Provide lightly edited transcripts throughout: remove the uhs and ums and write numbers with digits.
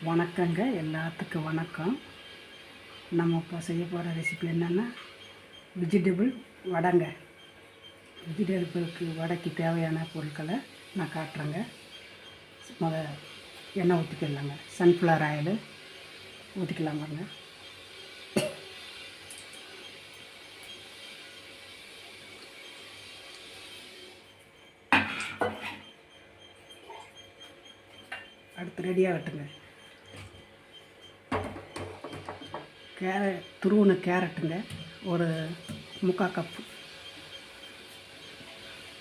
வணக்கங்க, எல்லாத்துக்கும் வணக்கம். நம்ம இப்போ செய்ய போகிற ரெசிபி என்னென்னா வெஜிடபிள் வடைங்க. வெஜிடபிளுக்கு வடைக்கு தேவையான பொருட்களை நான் காட்டுறேங்க. எண்ணெய் ஊற்றிக்கலாங்க. சன்ஃப்ளவர் ஆயில் ஊற்றிக்கலாம் பாருங்க. அடுத்து ரெடியாக வெட்டுங்க. துருவின கேரட்டுங்க ஒரு 3/4 கப்பு.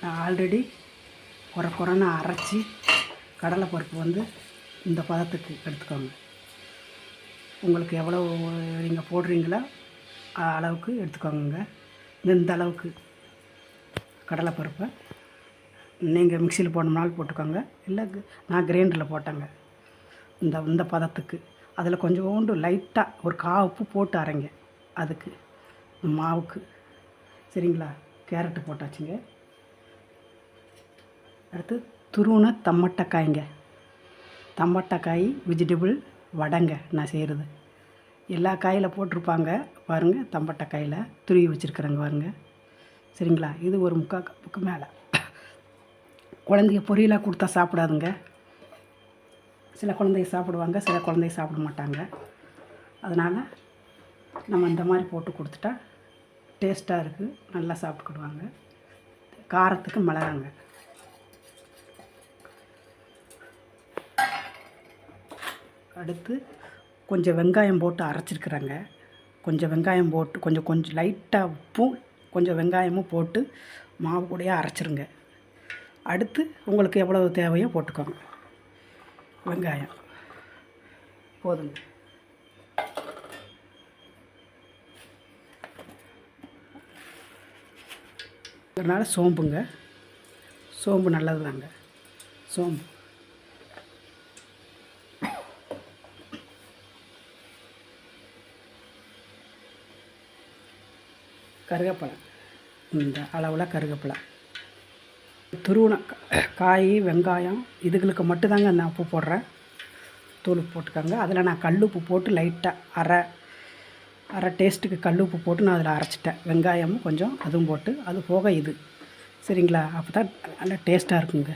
நான் ஆல்ரெடி குறைன்னு அரைச்சி கடலைப்பருப்பு இந்த பதத்துக்கு எடுத்துக்கோங்க. உங்களுக்கு எவ்வளோ நீங்கள் போடுறீங்களோ அளவுக்கு எடுத்துக்கோங்க. இந்த அளவுக்கு கடலைப்பருப்பை நீங்கள் மிக்சியில் போடணும்னாலும் போட்டுக்கோங்க, இல்லை நான் கிரைண்டரில் போட்டேங்க. இந்த பதத்துக்கு அதில் கொஞ்சோண்டு லைட்டாக ஒரு 1/4 உப்பு போட்டு அரைங்க. அதுக்கு மாவுக்கு சரிங்களா. கேரட்டு போட்டாச்சுங்க. அடுத்து துருவின தம்மட்டைக்காய் வெஜிடபிள் வடைங்க நான் செய்கிறது. எல்லா காயில் போட்டிருப்பாங்க பாருங்கள். தம்பட்டைக்காயில் துருவி வச்சுருக்குறேங்க பாருங்கள். சரிங்களா. இது ஒரு 3/4 கப்புக்கு மேலே. குழந்தைங்க பொரியலாக கொடுத்தா சாப்பிடாதுங்க. சில குழந்தைங்க சாப்பிடுவாங்க, சில குழந்தைங்க சாப்பிட மாட்டாங்க. அதனால் நம்ம இந்த மாதிரி போட்டு கொடுத்துட்டா டேஸ்ட்டாக இருக்குது, நல்லா சாப்பிட்டுக்கிடுவாங்க. காரத்துக்கு மிளகாங்க. அடுத்து கொஞ்சம் வெங்காயம் போட்டு அரைச்சிருக்குறேங்க. கொஞ்சம் வெங்காயம் போட்டு கொஞ்சம் லைட்டாக உப்பும் கொஞ்சம் வெங்காயமும் போட்டு மாவு கூடயே அரைச்சிருங்க. அடுத்து உங்களுக்கு எவ்வளவு தேவையோ போட்டுக்கோங்க. வெங்காயம் போதுங்க. அதனால் சோம்பு நல்லது தாங்க. சோம்பு கருவேப்பிலை, இந்த அளவில் கருவேப்பிலை, துருவன காய் வெங்காயம் இதுகளுக்கு மட்டும்தாங்க நான் உப்பு போடுறேன். தூள் போட்டுக்கோங்க. அதில் நான் கல் உப்பு போட்டு லைட்டாக அரை டேஸ்ட்டுக்கு கல் உப்பு போட்டு நான் அதில் அரைச்சிட்டேன். வெங்காயமும் கொஞ்சம் அதுவும் போட்டு அது போக இது சரிங்களா. அப்போ தான் நல்லா டேஸ்ட்டாக இருக்குங்க.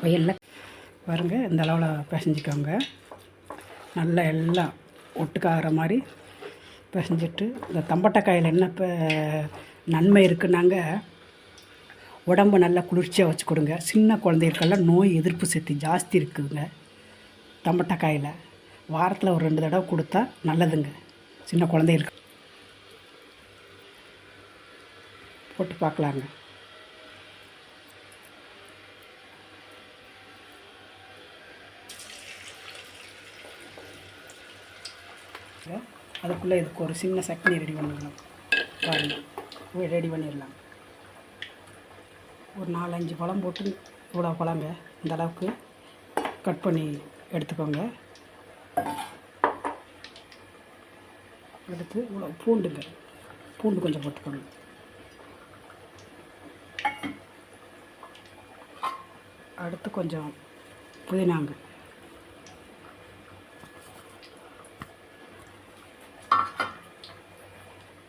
வயலில் பாருங்க, இந்த அளவில் பிசைஞ்சிக்கோங்க. நல்லா எல்லாம் ஒட்டுக்காகிற மாதிரி பிசைஞ்சிட்டு, இந்த தம்பட்டைக்காயில் என்ன இப்போ நன்மை இருக்குன்னாங்க, உடம்பு நல்லா குளிர்ச்சியாக வச்சு கொடுங்க. சின்ன குழந்தைகளுக்கெல்லாம் நோய் எதிர்ப்பு சக்தி ஜாஸ்தி இருக்குதுங்க தம்பட்டைக்காயில். வாரத்தில் ஒரு 2 தடவை கொடுத்தா நல்லதுங்க சின்ன குழந்தைகளுக்கு. போட்டு பார்க்கலாங்க. அதுக்குள்ளே இதுக்கு ஒரு சின்ன சட்னி ரெடி பண்ணிடலாம் பாருங்கள். ரெடி பண்ணிடலாம். ஒரு 4-5 பழம் போட்டு, இவ்வளோ பழங்க இந்த அளவுக்கு கட் பண்ணி எடுத்துக்கோங்க. எடுத்து இவ்வளோ பூண்டு கொஞ்சம் போட்டுக்கோங்க. அடுத்து கொஞ்சம் புதினாங்க,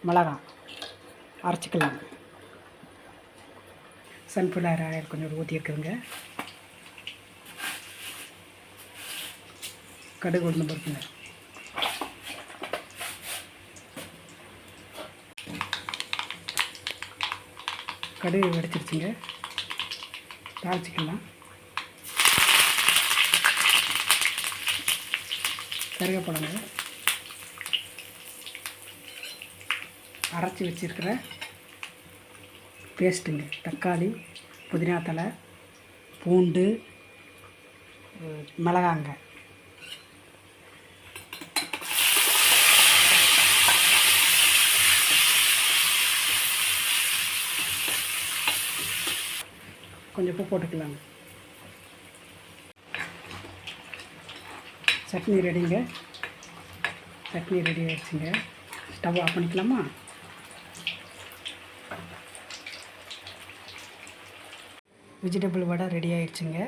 மிளகாய் அரைச்சிக்கலாம். சன்ஃப்ளவர் ஆயில் கொஞ்சம் ஊற்றிருக்குதுங்க. கடுகு ஒன்று பருப்புங்க. கடுகு வெடிச்சிருச்சுங்க. தாளிச்சிக்கலாம். கருவேப்பிலைங்க, அரைச்சி வச்சுருக்கிற பேஸ்ட்டுங்க, தக்காளி, புதினா தழை, பூண்டு, மிளகாங்க. கொஞ்சம் உப்பு போட்டுக்கலாங்க. சட்னி ரெடிங்க. சட்னி ரெடி ஆகிடுச்சுங்க. ஸ்டவ் ஆஃப் பண்ணிக்கலாமா? வெஜிடபிள் வடை ரெடி ஆயிடுச்சுங்க.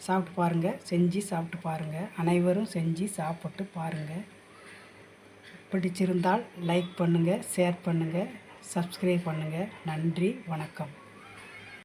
சாப்பிட்டு பாருங்கள், செஞ்சு சாப்பிட்டு பாருங்கள். அனைவரும் செஞ்சு சாப்பிட்டு பாருங்கள். பிடிச்சிருந்தால் லைக் பண்ணுங்கள், ஷேர் பண்ணுங்கள், சப்ஸ்கிரைப் பண்ணுங்கள். நன்றி, வணக்கம்.